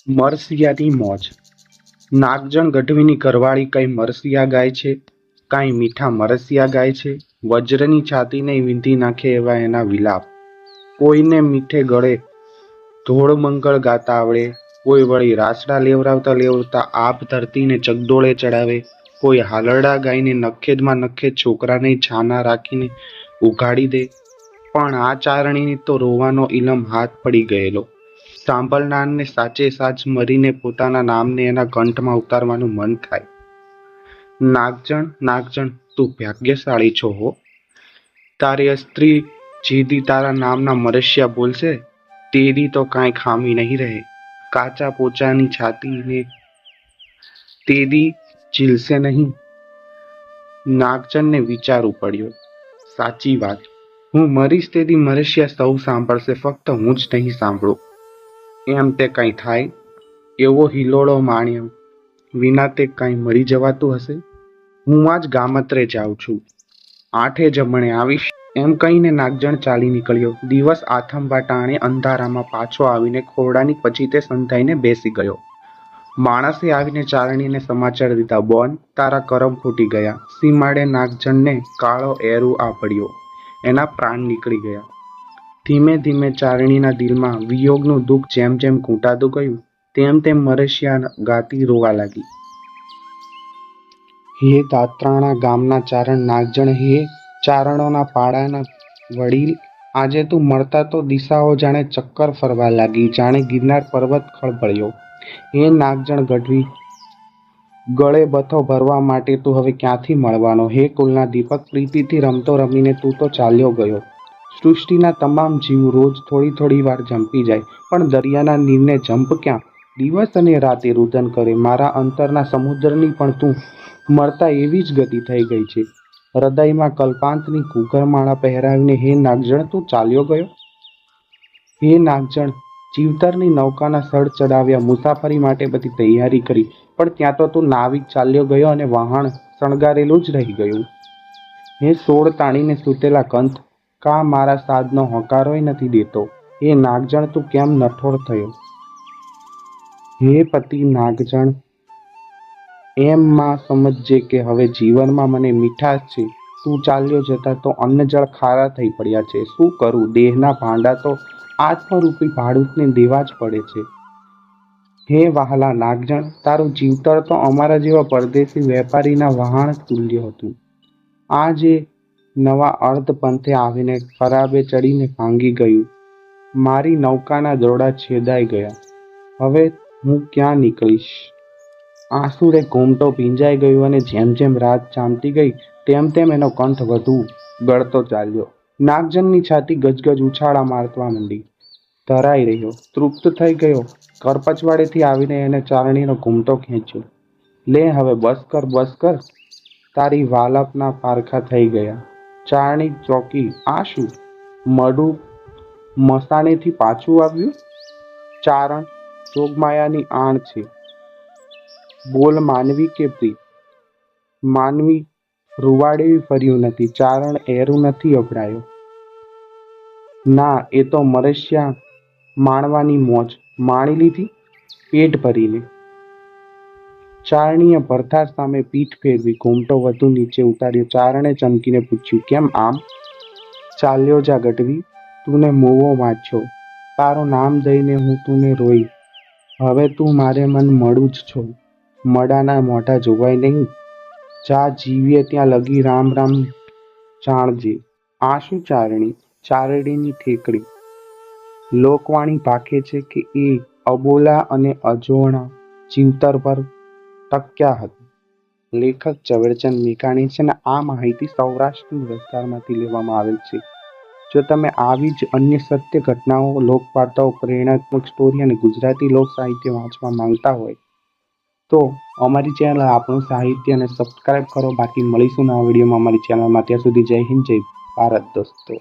મરસિયાની મોજ. નાગજણ ગઢવીની ઘરવાળી કઈ મરસિયા ગાય છે, કાંઈ મીઠા મરસિયા ગાય છે. વજ્રની છાતીને વીંધી નાખે એવા એના વિલાપ. કોઈને મીઠે ગળે ધોળમંગળ ગાતા આવડે, કોઈ વળી રાસડા લેવરાવતા લેવરાવતા આપ ધરતીને ચગડોળે ચડાવે, કોઈ હાલરડા ગાઈને નખેદમાં નખેદ છોકરાને છાના રાખીને ઉઘાડી દે. પણ આ ચારણીને તો રોવાનો ઇલમ હાથ પડી ગયેલો. સાંભળનારને સાચે સાચ મરીને પોતાના નામને એના કંઠમાં ઉતારવાનું મન થાય. નાગજણ, નાગજણ, તું ભાગ્યશાળી છો હો. તારી સ્ત્રી જેદી તારા નામના મરસિયા બોલશે તેદી તો કાંઈ ખામી નહીં રહે. કાચા પોચાની છાતીને તેદી ઝીલશે નહીં. નાગજણને વિચારવું પડ્યું. સાચી વાત, હું મરીશ તેદી મરસિયા સૌ સાંભળશે, ફક્ત હું જ નહીં સાંભળું. એમ તે કંઈ થાય એવો હિલોળો માણ્યો વિના તે કંઈ મળી જવાતું હશે. હું આજ ગામત્રે જાઉં છું, આઠે જમણે આવીશ. એમ કહીને નાગજણ ચાલી નીકળ્યો. દિવસ આથમવા ટાણે અંધારામાં પાછો આવીને ખોરડાની પછી તે સંધાઈને બેસી ગયો. માણસે આવીને ચારણીને સમાચાર દીધા. બોન, તારા કરમ ફૂટી ગયા. સીમાડે નાગજણને કાળો એરું આ પડ્યો. એના પ્રાણ નીકળી ગયા. ધીમે ધીમે ચારણીના દિલમાં વિયોગનું દુઃખ જેમ જેમ ઘૂંટાતું ગયું તેમ તેમ મરસિયા ગાતી રોવા લાગી. હે દાત્રાણા ગામના ચારણ નાગજણ, હે ચારણોના પાડાના વડીલ, આજે તું મળતા તો દિશાઓ જાણે ચક્કર ફરવા લાગી, જાણે ગિરનાર પર્વત ખળભળ્યો. હે નાગજણ ગઢવી, ગળે બથો ભરવા માટે તું હવે ક્યાંથી મળવાનો? હે કુલના દીપક, પ્રીતિથી રમતો રમીને તું તો ચાલ્યો ગયો. સૃષ્ટિના તમામ જીવ રોજ થોડી થોડી વાર જંપી જાય, પણ દરિયાના નીરને જંપ ક્યાં? દિવસ અને રાતે રુદન કરે. મારા અંતરના સમુદ્રની પણ તું મળતા એવી જ ગતિ થઈ ગઈ છે. હૃદયમાં કલ્પાંતની ઘૂઘરમાળા પહેરાવીને હે નાગજણ તું ચાલ્યો ગયો. હે નાગજણ, ચીવતરની નૌકાના સળ ચડાવ્યા, મુસાફરી માટે બધી તૈયારી કરી, પણ ત્યાં તો તું નાવિક ચાલ્યો ગયો અને વહાણ શણગારેલું જ રહી ગયું. હે સોળ તાણીને સૂતેલા કંથ, કા મારા સાદનો હોકારોય નથી દેતો. હે નાગજણ, તું કેમ નઠોર થયો? હે પતિ નાગજણ, એમ માં સમજજે કે હવે જીવનમાં મને મીઠાશ છે. તું ચાલ્યો જતા તો અન્ન જળ ખારા થઈ પડ્યા છે. શું કરું? દેહના ભાંડા તો આત્મરૂપી ભાડૂતને દેવા જ પડે છે. હે વહાલા નાગજણ, તારું જીવતર તો અમારા જેવા પરદેશી વેપારીના વહાણ તુલ્ય હતું. આ જે નવા અર્ધ પંથે આવીને ખરાબે ચડીને ભાંગી ગયું. મારી નૌકાના દોરડા છેદાઈ ગયા. હવે હું ક્યાં નીકળીશ? આંસુડે ઘૂમટો ભીંજાઈ ગયો અને જેમ જેમ રાત જામતી ગઈ તેમ તેમ એનો કંઠ વધુ ગળતો ચાલ્યો. નાગજણની છાતી ગજગજ ઉછાળા મારવા માંડી. ધરાઈ રહ્યો, તૃપ્ત થઈ ગયો. કરપચવાડેથી આવીને એને ચારણીનો ઘૂમટો ખેંચ્યો. લે હવે બસ કર, બસ કર, તારી વાલપના પારખા થઈ ગયા. ચારણી ચોકી. આ શું? મડું મસાણેથી પાછું આવ્યું? ચારણ, જોગમાયાની આણ છે. બોલ માનવી કે પ્રીત? માનવી રૂવાડેવી ફર્યું નથી. ચારણ એરું નથી અભડાયો. ના, એ તો મરસિયા માણવાની મોજ માણી લીધી પેટ ભરીને. ચારણીએ ભરથાર સામે પીઠ ફેરવી, ઘૂમટો વધુ નીચે ઉતાર્યો. ચારણે ચમકીને પૂછ્યું, કેમ આમ? ચાલ્યો જા ગઢવી, તુને મોવો વાંચ્યો. તારું નામ દઈને હું તુને રોઈ. હવે તું મારે મન મળું જ છો. મડાના મોઢા જોવાય નહીં. જા જીવીએ ત્યાં લગી રામ રામ જાણજે. આ શું ચારણી? ચારણીની ઠેકડી. લોકવાણી ભાખે છે કે એ અબોલા અને અજોણા જીવતર પર ટક્યા હતા. લેખક ઝવેરચંદ મેઘાણી છે અને આ માહિતી સૌરાષ્ટ્ર વિસ્તારમાંથી લેવામાં આવેલ છે. જો તમે આવી જ અન્ય સત્ય ઘટનાઓ, લોકવાર્તાઓ, પ્રેરણાત્મક સ્ટોરી અને ગુજરાતી લોક સાહિત્ય વાંચવા માંગતા હોય તો અમારી ચેનલ આપણું સાહિત્યને સબસ્ક્રાઈબ કરો. બાકી મળીશું નવા વિડીયોમાં અમારી ચેનલમાં. ત્યાં સુધી જય હિન્દ, જય ભારત દોસ્તો.